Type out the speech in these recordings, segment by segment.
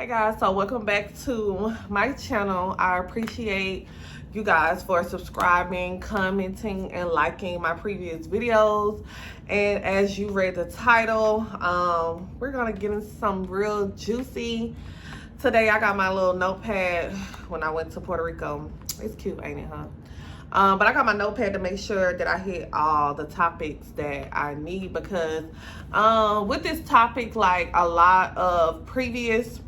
Guys, so welcome back to my channel. I appreciate you guys for subscribing, commenting, and liking my previous videos. And as you read the title, we're gonna get into some real juicy. Today I got my little notepad when I went to Puerto Rico. It's cute, ain't it, huh? But I got my notepad to make sure that I hit all the topics that I need, because with this topic, like a lot of previous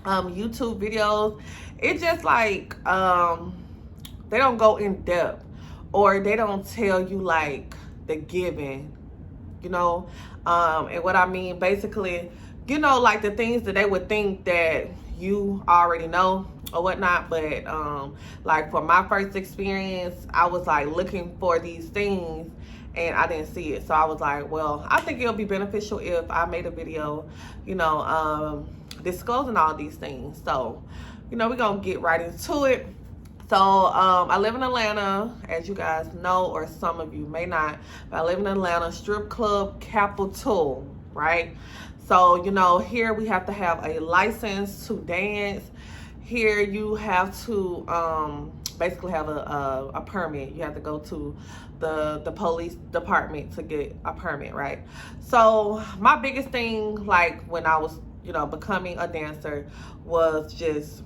YouTube videos, it's just like they don't go in depth, or they don't tell you like the giving, and what I mean, basically, like the things that they would think that you already know or whatnot. But like for my first experience, I was like looking for these things and I didn't see it. So I was like, well, I think it'll be beneficial if I made a video, disclosing all these things. So, we're gonna get right into it. So I live in Atlanta, as you guys know, or some of you may not, but I live in Atlanta, strip club capital, right? So, here we have to have a license to dance. Here you have to basically have a permit. You have to go to the police department to get a permit, right? So my biggest thing, like when I was, becoming a dancer, was just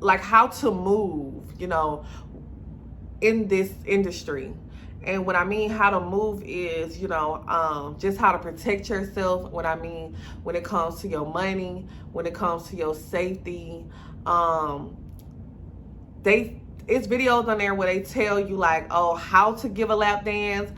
like how to move, in this industry. And what I mean how to move is, just how to protect yourself. What I mean when it comes to your money, when it comes to your safety. It's videos on there where they tell you like, oh, how to give a lap dance.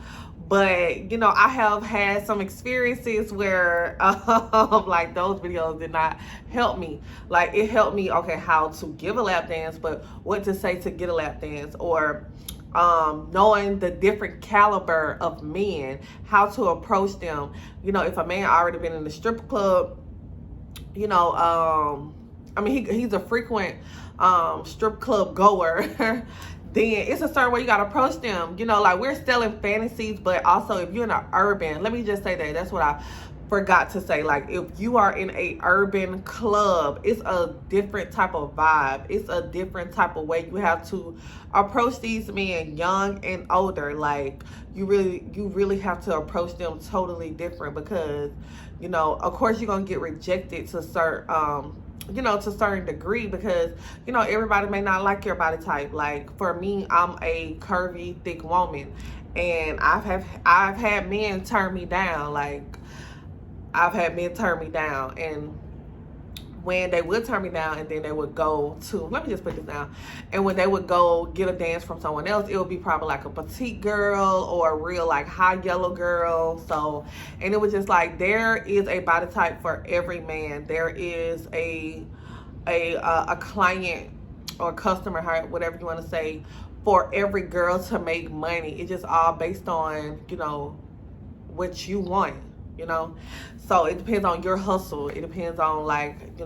But, I have had some experiences where like those videos did not help me. Like it helped me, okay, how to give a lap dance, but what to say to get a lap dance, or knowing the different caliber of men, how to approach them. If a man already been in the strip club, I mean, he's a frequent strip club goer, then it's a certain way you got to approach them. Like we're selling fantasies, but also if you're in an urban, let me just say that's what I forgot to say. Like if you are in a urban club, it's a different type of vibe. It's a different type of way you have to approach these men, young and older. Like you really have to approach them totally different, because of course you're gonna get rejected to certain to a certain degree, because everybody may not like your body type. Like for me, I'm a curvy, thick woman, and I've had men turn me down. Like I've had men turn me down, and when they would turn me down, and then they would go to, let me just put this down, and when they would go get a dance from someone else, it would be probably like a petite girl or a real like high yellow girl. So, and it was just like, there is a body type for every man. There is a client or customer, whatever you want to say, for every girl to make money. It's just all based on what you want. So it depends on your hustle. It depends on like,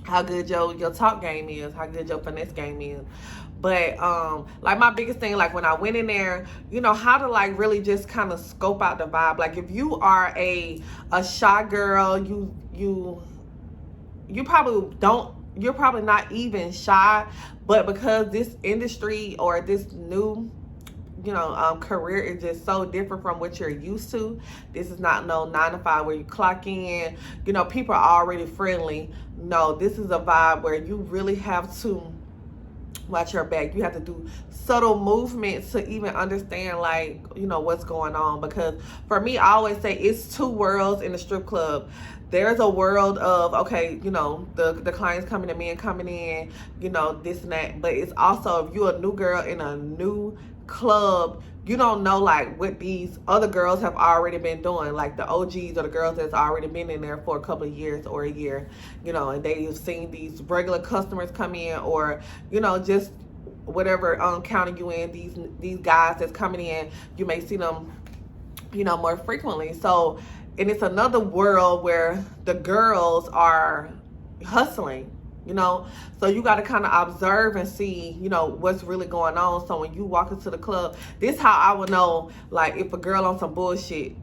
how good your talk game is, how good your finesse game is. But like my biggest thing, like when I went in there, how to like really just kind of scope out the vibe. Like if you are a shy girl, you're probably not even shy, but because this industry or this new career is just so different from what you're used to. This is not no 9 to 5 where you clock in, people are already friendly. No, this is a vibe where you really have to watch your back. You have to do subtle movements to even understand like, what's going on. Because for me, I always say it's two worlds in the strip club. There's a world of, okay, the clients coming to me and coming in, this and that. But it's also, if you're a new girl in a new club, you don't know like what these other girls have already been doing, like the OGs or the girls that's already been in there for a couple of years or a year, and they've seen these regular customers come in, or just whatever county you in, these guys that's coming in, you may see them more frequently. So, and it's another world where the girls are hustling, so you got to kind of observe and see, what's really going on. So when you walk into the club, this how I would know, like, if a girl on some bullshit.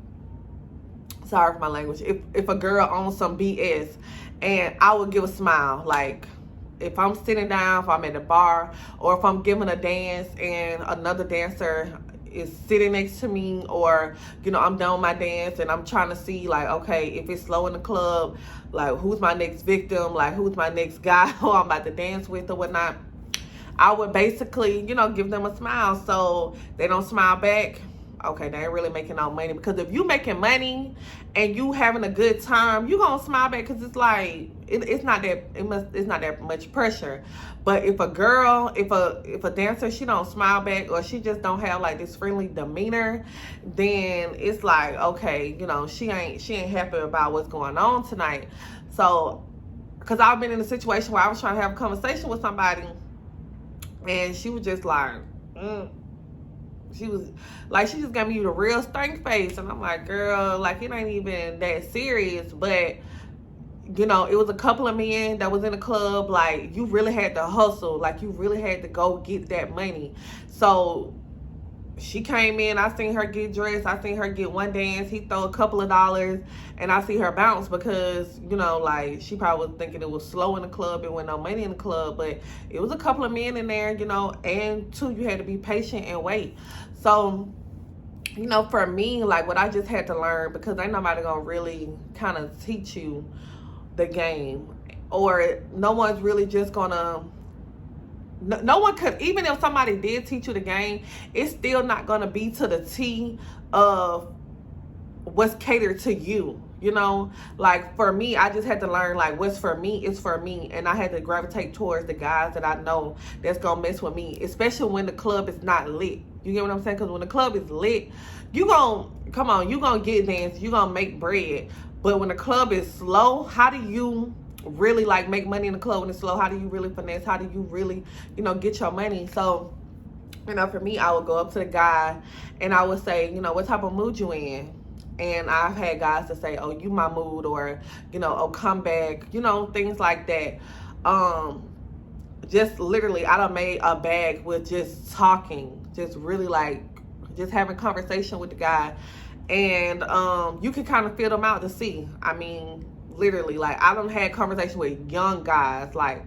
sorry for my language, if a girl owns some BS, and I would give a smile. Like, if I'm sitting down, if I'm at the bar, or if I'm giving a dance and another dancer is sitting next to me, or, you know, I'm done with my dance and I'm trying to see, like, okay, if it's slow in the club, like, who's my next victim, like, who's my next guy who I'm about to dance with or whatnot, I would basically, you know, give them a smile. So they don't smile back, okay, they ain't really making no money. Because if you making money and you having a good time, you gonna smile back, because it's like, it's not that much pressure. But if a girl, if a dancer, she don't smile back, or she just don't have like this friendly demeanor, then it's like, okay, you know, she ain't happy about what's going on tonight. So, because I've been in a situation where I was trying to have a conversation with somebody, and she was just like, she was like, she just got me the real stank face. And I'm like, girl, like, it ain't even that serious. But, you know, it was a couple of men that was in the club. Like, you really had to hustle. Like, you really had to go get that money. So she came in, I seen her get dressed, I seen her get one dance, he throw a couple of dollars, and I see her bounce, because, you know, like, she probably was thinking it was slow in the club and with no money in the club. But it was a couple of men in there, you know, and two, you had to be patient and wait. So, you know, for me, like, what I just had to learn, because ain't nobody gonna really kind of teach you the game, or no one's really just gonna, no one could, even if somebody did teach you the game, it's still not gonna be to the T of what's catered to you. You know, like, for me, I just had to learn, like, what's for me is for me. And I had to gravitate towards the guys that I know that's gonna mess with me, especially when the club is not lit. You get what I'm saying? Because when the club is lit, you gonna get dance, you gonna make bread. But when the club is slow, how do you really, like, make money in the club when it's slow? How do you really finesse? How do you really, you know, get your money? So, you know, for me, I would go up to the guy and I would say, you know, what type of mood you in? And I've had guys to say, oh, you my mood, or, you know, oh, come back, you know, things like that. Just literally, I done made a bag with just talking, just really, like, just having conversation with the guy. And you can kind of feel them out to see. I mean, literally, like, I done had conversation with young guys, like,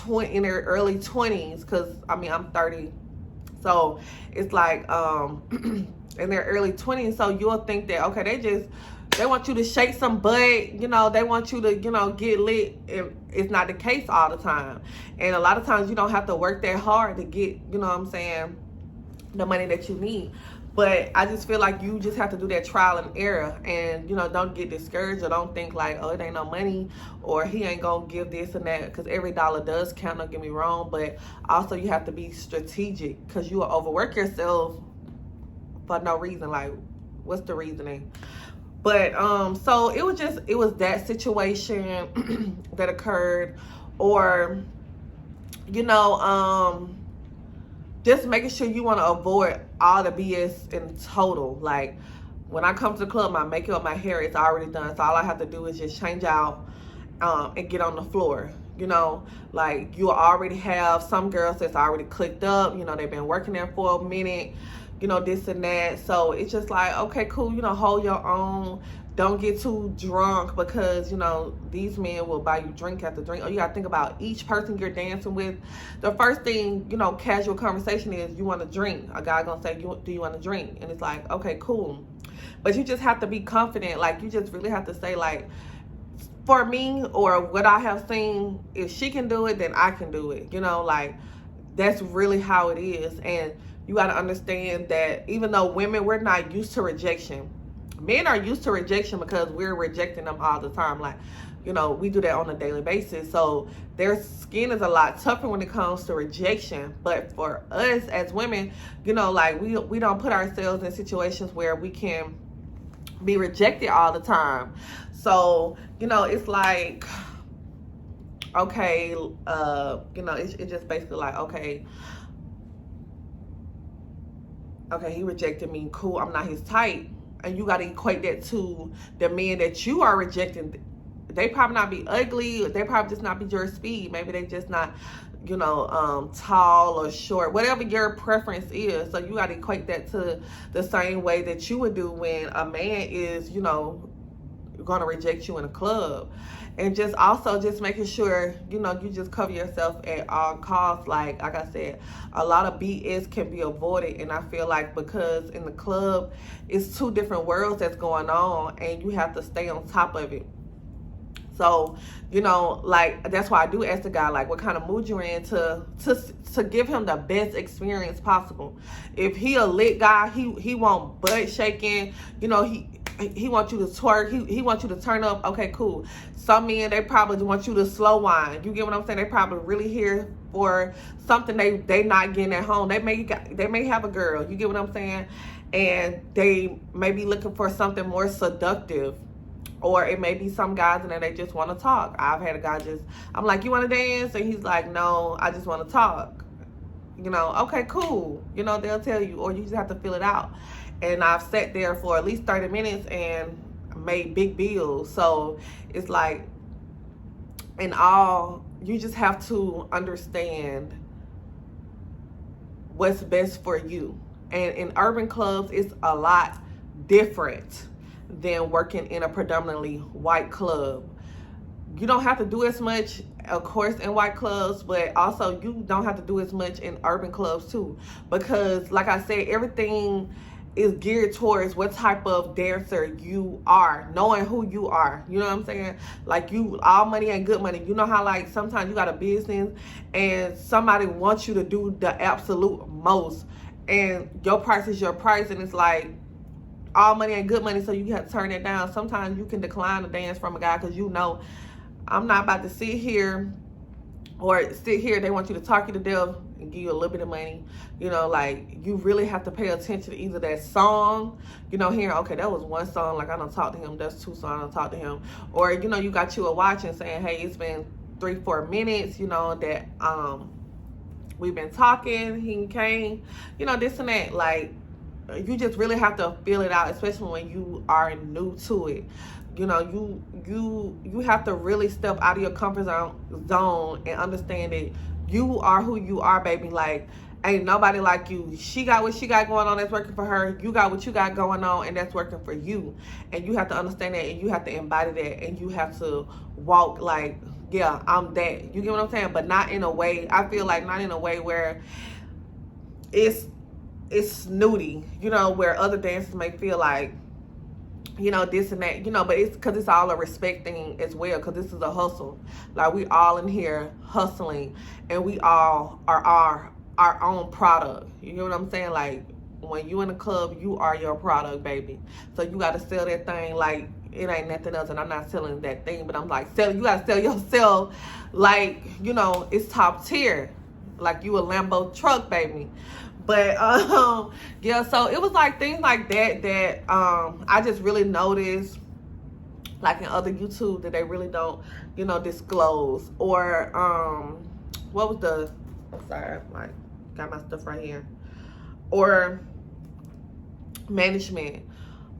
in their early 20s, because, I mean, I'm 30. So it's like, in their early 20s. So you'll think that, okay, they want you to shake some butt, you know, they want you to, you know, get lit. And it's not the case all the time. And a lot of times you don't have to work that hard to get, you know what I'm saying, the money that you need. But I just feel like you just have to do that trial and error, and, you know, don't get discouraged, or don't think like, oh, it ain't no money, or he ain't gonna give this and that, because every dollar does count, don't get me wrong. But also you have to be strategic, because you will overwork yourself for no reason. Like, what's the reasoning? But so it was that situation that occurred. Or, you know, just making sure you want to avoid all the BS in total. Like, when I come to the club, my makeup, my hair is already done, so all I have to do is just change out and get on the floor. You know, like, you already have some girls that's already clicked up, you know, they've been working there for a minute, you know, this and that. So it's just like, okay, cool, you know, hold your own. Don't get too drunk, because, you know, these men will buy you drink after drink. Or you got to think about each person you're dancing with. The first thing, you know, casual conversation is, you want to drink. A guy gonna say, do you want to drink? And it's like, okay, cool. But you just have to be confident. Like, you just really have to say, like, for me, or what I have seen, if she can do it, then I can do it. You know, like, that's really how it is. And you got to understand that even though women, we're not used to rejection, men are used to rejection, because we're rejecting them all the time. Like, you know, we do that on a daily basis. So their skin is a lot tougher when it comes to rejection. But for us as women, you know, like, we don't put ourselves in situations where we can be rejected all the time. So, you know, it's like, okay, you know, it's just basically like, okay, he rejected me, cool, I'm not his type. And you got to equate that to the men that you are rejecting. They probably not be ugly. They probably just not be your speed. Maybe they just not, you know, tall or short, whatever your preference is. So you got to equate that to the same way that you would do when a man is, you know, going to reject you in a club. And just also just making sure, you know, you just cover yourself at all costs. Like I said, a lot of BS can be avoided. And I feel like because in the club, it's two different worlds that's going on, and you have to stay on top of it. So, you know, like, that's why I do ask the guy, like, what kind of mood you're in to give him the best experience possible. If he a lit guy, he want butt shaking, you know, he wants you to twerk, he wants you to turn up. Okay, cool. Some men, they probably want you to slow wine. You get what I'm saying? They probably really here for something they not getting at home. They may have a girl. You get what I'm saying? And they may be looking for something more seductive. Or it may be some guys and then they just want to talk. I've had a guy I'm like, you want to dance? And he's like, no, I just want to talk. You know, okay, cool. You know, they'll tell you, or you just have to fill it out. And I've sat there for at least 30 minutes and made big bills. So it's like, in all, you just have to understand what's best for you. And in urban clubs, it's a lot different than working in a predominantly white club. You don't have to do as much, of course, in white clubs, but also you don't have to do as much in urban clubs too, because like I said, everything is geared towards what type of dancer you are, knowing who you are. You know what I'm saying? Like, you, all money ain't good money. You know how, like, sometimes you got a business and somebody wants you to do the absolute most, and your price is your price, and it's like, all money ain't good money, so you have to turn it down. Sometimes you can decline a dance from a guy because you know, I'm not about to sit here, they want you to talk you to death and give you a little bit of money. You know, like, you really have to pay attention to either that song, you know, hearing, okay, that was one song, like, I don't talk to him, that's two songs, I don't talk to him. Or, you know, you got you a watch and saying, hey, it's been 3-4 minutes, you know, that we've been talking, he came, you know, this and that. Like, you just really have to feel it out, especially when you are new to it. You know, you have to really step out of your comfort zone and understand that you are who you are, baby. Like, ain't nobody like you. She got what she got going on that's working for her. You got what you got going on and that's working for you. And you have to understand that, and you have to embody that, and you have to walk like, yeah, I'm that. You get what I'm saying? But not in a way, I feel like, not in a way where it's snooty, you know, where other dancers may feel like, you know, this and that, you know, but it's because it's all a respect thing as well, because this is a hustle. Like, we all in here hustling, and we all are our own product. You know what I'm saying? Like, when you in a club, you are your product, baby. So you got to sell that thing like it ain't nothing else. And I'm not selling that thing, but I'm like, you got to sell yourself like, you know, it's top tier, like you a Lambo truck, baby. But yeah, so it was like things like that I just really noticed, like in other YouTube, that they really don't, you know, disclose. Or what was the, sorry, like, got my stuff right here. Or management.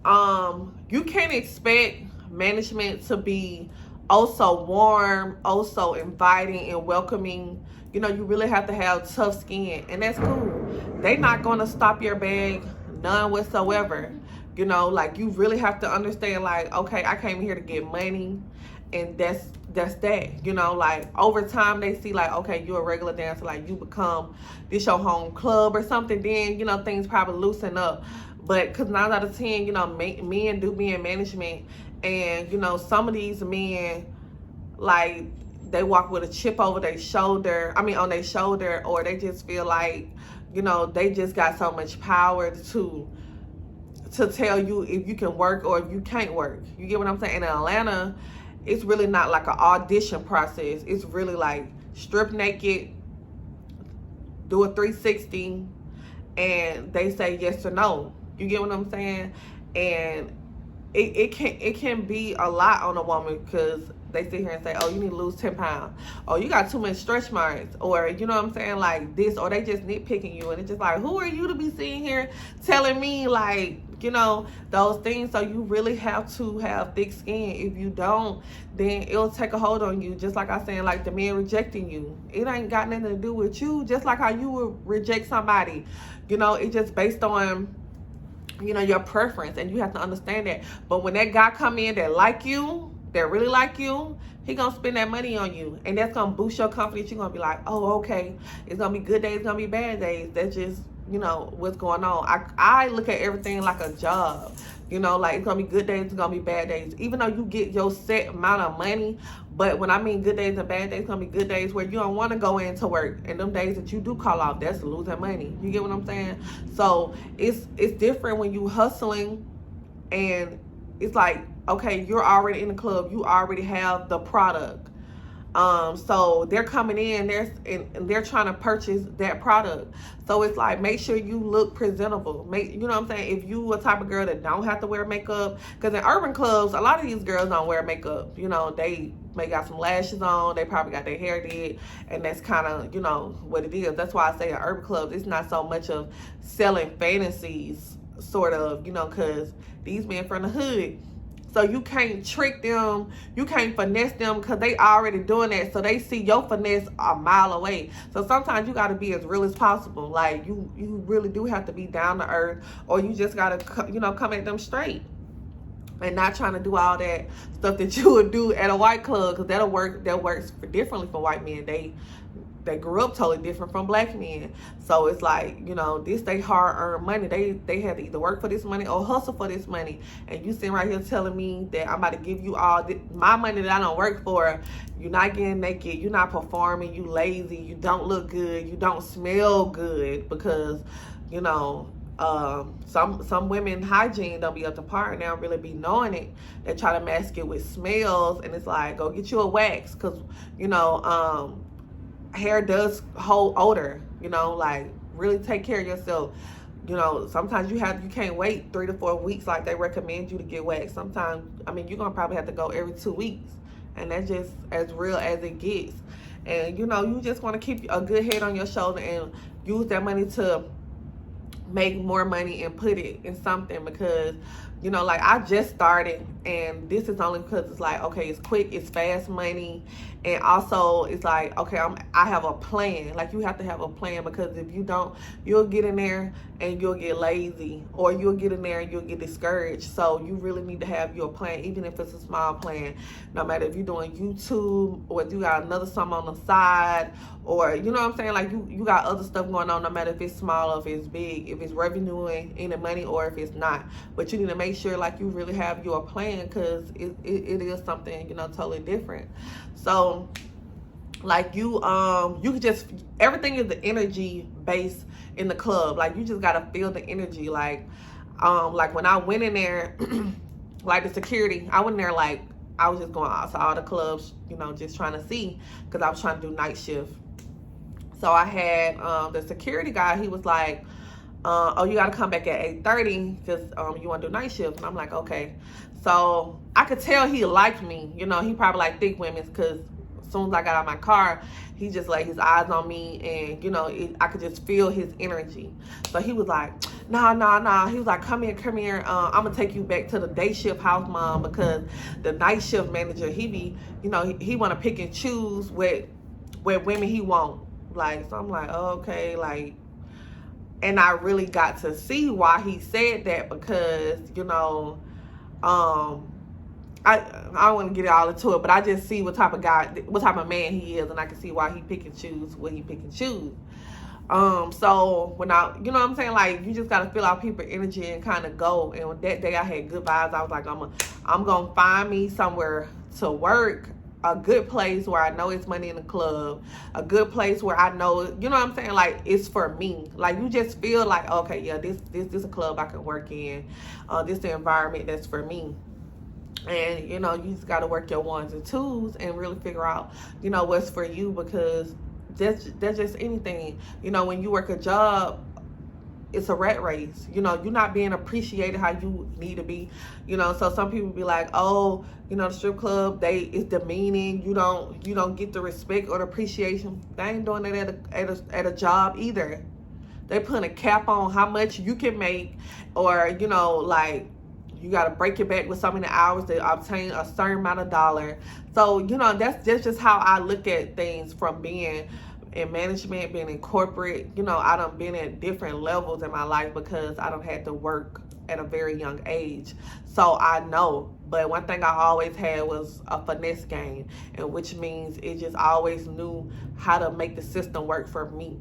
You can't expect management to be so warm, so inviting and welcoming. You know, you really have to have tough skin, and that's cool. They not gonna stop your bag, none whatsoever. You know, like, you really have to understand, like, okay, I came here to get money, and that's that. You know, like, over time they see, like, okay, you're a regular dancer, like, you become this your home club or something, then, you know, things probably loosen up. But because 9 out of 10, you know, men do be in management, and, you know, some of these men, like, they walk with a chip over their shoulder, on their shoulder, or they just feel like, you know, they just got so much power to tell you if you can work or if you can't work. You get what I'm saying? In Atlanta, it's really not like an audition process. It's really like strip naked, do a 360, and they say yes or no. You get what I'm saying? And it can be a lot on a woman, because they sit here and say, oh, you need to lose 10 pounds. Oh, you got too many stretch marks. Or, you know what I'm saying, like this. Or they just nitpicking you. And it's just like, who are you to be sitting here telling me, like, you know, those things? So you really have to have thick skin. If you don't, then it'll take a hold on you. Just like I said, like the men rejecting you. It ain't got nothing to do with you. Just like how you would reject somebody. You know, it's just based on you know, your preference, and you have to understand that. But when that guy come in that like you, that really like you, he gonna spend that money on you, and that's gonna boost your confidence. You're gonna be like, oh, okay, it's gonna be good days, it's gonna be bad days. That's just, you know, what's going on. I look at everything like a job. You know, like, it's gonna be good days, it's gonna be bad days. Even though you get your set amount of money, but when I mean good days and bad days, it's gonna be good days where you don't want to go into work, and them days that you do call off, that's losing money. You get what I'm saying? So it's different when you hustling, and it's like, okay, you're already in the club, you already have the product. So they're coming in, and they're trying to purchase that product. So it's like, make sure you look presentable. You know what I'm saying? If you a type of girl that don't have to wear makeup, because in urban clubs, a lot of these girls don't wear makeup. You know, they may got some lashes on, they probably got their hair did, and that's kind of, you know, what it is. That's why I say in urban clubs, it's not so much of selling fantasies, sort of, you know, because these men from the hood. So you can't trick them, you can't finesse them, because they already doing that. So they see your finesse a mile away. So sometimes you got to be as real as possible. Like, you really do have to be down to earth, or you just got to, you know, come at them straight. And not trying to do all that stuff that you would do at a white club, because that works differently for white men. They grew up totally different from black men. So it's like, you know, this they hard-earned money. They had to either work for this money or hustle for this money. And you sitting right here telling me that I'm about to give you all my money that I don't work for. You're not getting naked. You're not performing. You lazy. You don't look good. You don't smell good, because, you know, some women hygiene don't be up to par, and they don't really be knowing it. They try to mask it with smells, and it's like, go get you a wax, because, you know, hair does hold odor. You know, like, really take care of yourself. You know, sometimes you can't wait 3 to 4 weeks like they recommend you to get waxed. Sometimes, I mean, you're gonna probably have to go every 2 weeks, and that's just as real as it gets. And, you know, you just want to keep a good head on your shoulder and use that money to make more money and put it in something, because, you know, like, I just started, and this is only because it's like, okay, it's quick, it's fast money, and also it's like, okay, I have a plan. Like, you have to have a plan, because if you don't, you'll get in there and you'll get lazy, or you'll get in there and you'll get discouraged. So you really need to have your plan, even if it's a small plan. No matter if you're doing YouTube, or if you got another something on the side, or, you know what I'm saying, like, you got other stuff going on, no matter if it's small or if it's big, if it's revenuing any money or if it's not. But you need to make sure, like, you really have your plan, because it is something, you know, totally different. So, like, you can just, everything is the energy base in the club. Like, you just gotta feel the energy. Like when I went in there, like, the security, I went in there, like, I was just going out to all the clubs, you know, just trying to see, because I was trying to do night shift. So I had the security guy, he was like, oh, you got to come back at 8:30 because you want to do night shift. And I'm like, okay. So I could tell he liked me. You know, he probably like thick women, because as soon as I got out of my car, he just laid his eyes on me, and, you know, I could just feel his energy. So he was like, nah. He was like, come here. I'm going to take you back to the day shift house, Mom, because the night shift manager, he want to pick and choose what women he want. Like, so I'm like, oh, okay, like, and I really got to see why he said that, because, you know, I don't want to get all into it, but I just see what type of guy, what type of man he is, and I can see why he pick and choose what he pick and choose. So when you know what I'm saying, like, you just gotta feel out people's energy and kind of go. And that day I had good vibes. I was like, I'm gonna find me somewhere to work, a good place where I know it's money in the club, a good place where I know, you know what I'm saying, like, it's for me. Like, you just feel like, okay, yeah, this is a club I can work in. This is the environment that's for me. And, you know, you just got to work your ones and twos and really figure out, you know, what's for you, because that's just anything. You know, when you work a job, it's a rat race. You know, you're not being appreciated how you need to be. You know, so some people be like, oh, you know, the strip club, it's demeaning. You don't get the respect or the appreciation. They ain't doing that at a job either. They putting a cap on how much you can make, or, you know, like, you got to break your back with so many hours to obtain a certain amount of dollar. So, you know, that's just how I look at things, from being in management, being in corporate. You know, I done been at different levels in my life, because I done had to work at a very young age. So I know. But one thing I always had was a finesse game, and which means it just always knew how to make the system work for me.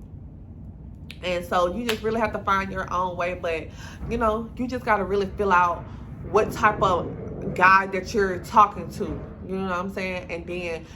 And so you just really have to find your own way. But, you know, you just got to really fill out what type of guy that you're talking to. You know what I'm saying? And then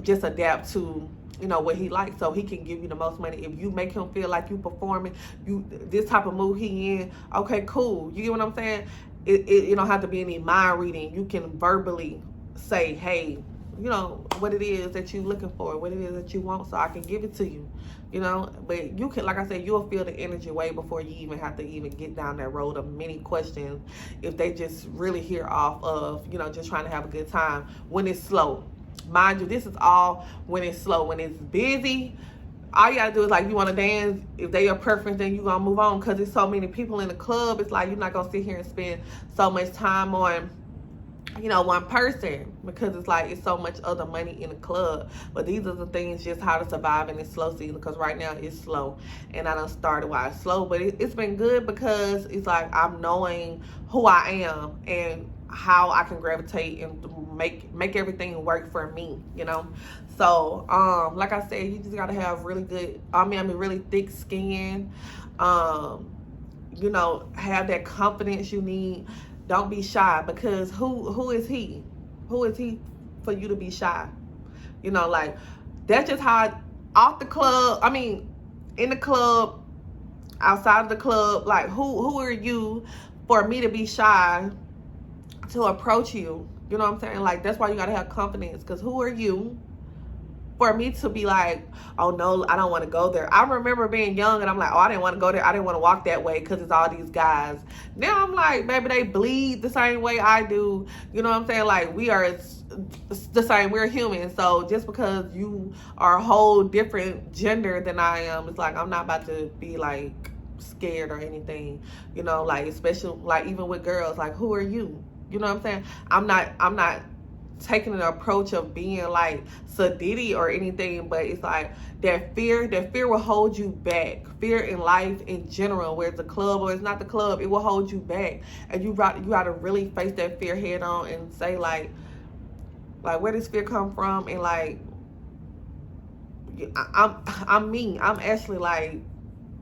just adapt to, you know, what he likes, so he can give you the most money. If you make him feel like you performing, this type of mood he in, okay, cool. You get what I'm saying? It don't have to be any mind reading. You can verbally say, hey, you know, what it is that you're looking for, what it is that you want, so I can give it to you. You know, but you can, like I said, you'll feel the energy way before you even have to even get down that road of many questions, if they just really hear off of, you know, just trying to have a good time when it's slow. Mind you, this is all when it's slow. When it's busy, all you gotta do is, like, you want to dance, if they your preference, then you gonna move on, because there's so many people in the club. It's like you're not gonna sit here and spend so much time on, you know, one person, because it's like it's so much other money in the club. But these are the things, just how to survive in this slow season, because right now it's slow, and I done started why it's slow. But it's been good, because it's like I'm knowing who I am and how I can gravitate and make everything work for me, you know. So like I said, you just gotta have really good, really thick skin, you know, have that confidence you need. Don't be shy, because who is he for you to be shy? You know, like, that's just how off the club, in the club, outside of the club, like, who are you for me to be shy to approach you? You know what I'm saying? Like, that's why you gotta have confidence, because who are you for me to be like, oh no, I don't want to go there. I remember being young and I'm like, oh, I didn't want to go there. I didn't want to walk that way because it's all these guys. Now I'm like, maybe they bleed the same way I do. You know what I'm saying? Like, we are the same. We're human. So just because you are a whole different gender than I am, it's like, I'm not about to be like scared or anything. You know, like, especially like even with girls, like, who are you? You know what I'm saying? I'm not taking an approach of being like Sadiddy or anything, but it's like that fear will hold you back. Fear in life in general, where it's a club or it's not the club, it will hold you back. And you got to really face that fear head on and say, like where does fear come from? And like, I'm me. I'm actually like,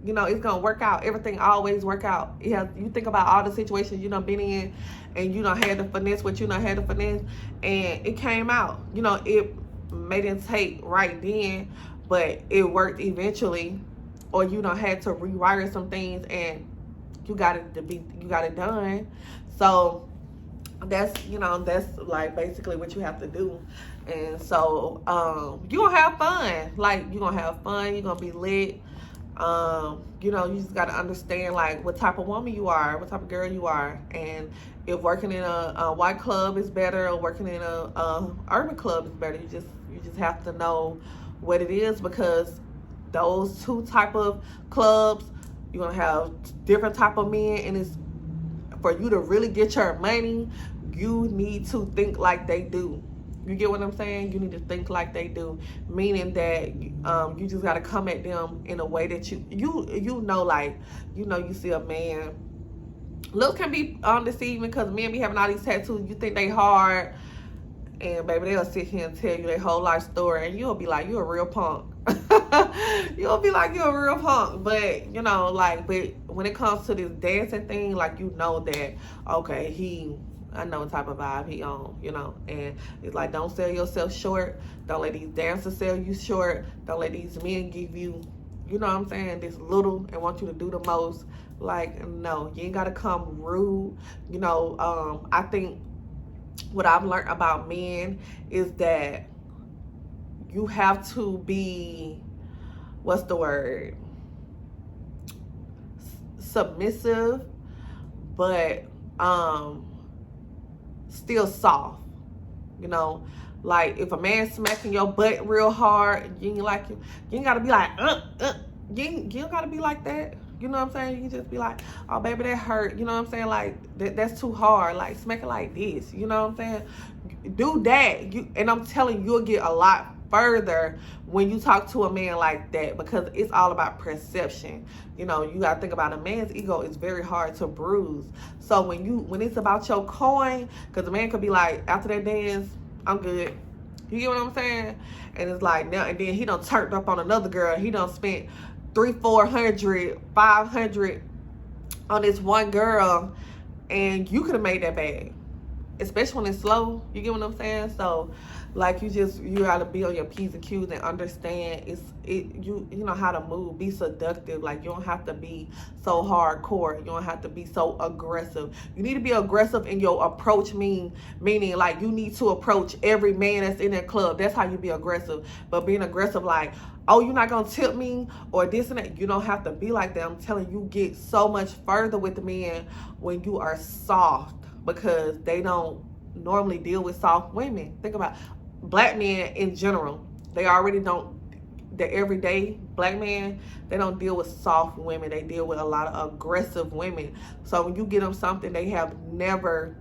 you know, it's gonna work out. Everything always work out. You think about all the situations you done been in, and you done had to finesse what you done had to finesse, and it came out. You know, it may didn't take right then, but it worked eventually. Or you done had to rewire some things, and you got it done. So that's like basically what you have to do. And so you're gonna have fun. Like, you're gonna have fun. You're gonna be lit. You know, you just got to understand like what type of woman you are, what type of girl you are, and if working in a white club is better or working in a urban club is better. You just have to know what it is, because those two type of clubs, you're gonna have different type of men, and it's for you to really get your money, you need to think like they do. You get what I'm saying? You need to think like they do, meaning that you just got to come at them in a way that you know, like, you know, you see a man. Looks can be deceiving, because men be having all these tattoos. You think they hard, and baby, they'll sit here and tell you their whole life story, and you'll be like, you're a real punk. You'll be like, you're a real punk. But, you know, like, but when it comes to this dancing thing, like, you know that, okay, I know what type of vibe he on, you know. And it's like, don't sell yourself short. Don't let these dancers sell you short. Don't let these men give you, you know what I'm saying, this little and want you to do the most. Like, no, you ain't got to come rude. You know, I think what I've learned about men is that you have to be, what's the word? Submissive, but still soft. You know, like, if a man smacking your butt real hard, you ain't gotta be like, you don't gotta be like that. You know what I'm saying? You just be like, oh baby, that hurt. You know what I'm saying? Like, that's too hard. Like, smack it like this. You know what I'm saying? Do that. And I'm telling you, you'll get a lot further when you talk to a man like that, because it's all about perception. You know, you gotta think about a man's ego is very hard to bruise. So when it's about your coin, because a man could be like, after that dance, I'm good. You get what I'm saying? And it's like now and then he done turned up on another girl. He done spent 300, 400, 500 on this one girl, and you could have made that bag, especially when it's slow. You get what I'm saying? So like you gotta be on your P's and Q's and understand you know how to move, be seductive. Like you don't have to be so hardcore, you don't have to be so aggressive. You need to be aggressive in your approach, meaning like you need to approach every man that's in that club. That's how you be aggressive. But being aggressive like, oh, you're not gonna tip me or this and that, you don't have to be like that. I'm telling you, get so much further with the men when you are soft, because they don't normally deal with soft women. Think about black men in general. They already don't, the everyday black man, they don't deal with soft women. They deal with a lot of aggressive women. So when you get them something they have never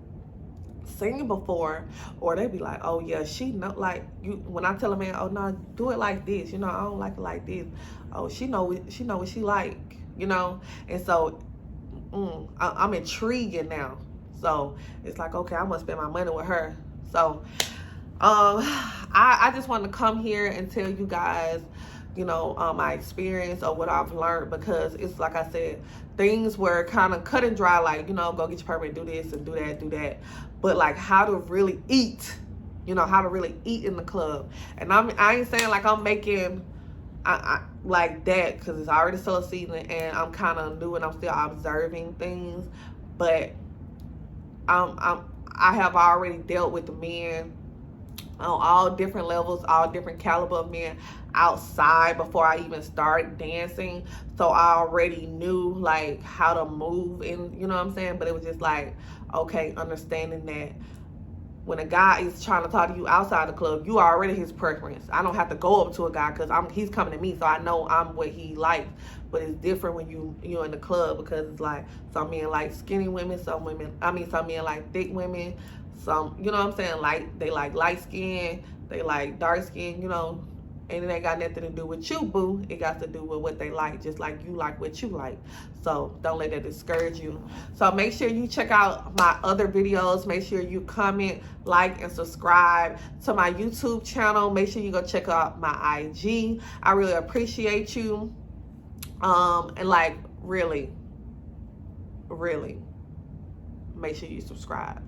seen before, or they be like, oh yeah, she know, like you. When I tell a man, oh no, do it like this, you know, I don't like it like this. Oh, she know what she like, you know. And so I'm intriguing now. So it's like, okay, I'm gonna spend my money with her. So I just wanted to come here and tell you guys, you know, my experience or what I've learned, because it's like I said, things were kind of cut and dry, like, you know, go get your permit, do this and do that. But like how to really eat, you know, how to really eat in the club. And I ain't saying like I'm making I like that, because it's already summer season and I'm kind of new and I'm still observing things. But I have already dealt with the men on all different levels, all different caliber of men outside before I even started dancing. So I already knew like how to move, and you know what I'm saying? But it was just like, okay, understanding that when a guy is trying to talk to you outside the club, you are already his preference. I don't have to go up to a guy because he's coming to me, so I know I'm what he likes. But it's different when you're in the club, because it's like some men like skinny women, some men like thick women, some, you know what I'm saying, like they like light skin, they like dark skin, you know. And it ain't got nothing to do with you, boo. It got to do with what they like, just like you like what you like. So don't let that discourage you. So make sure you check out my other videos. Make sure you comment, like, and subscribe to my YouTube channel. Make sure you go check out my IG. I really appreciate you. And like, really, make sure you subscribe.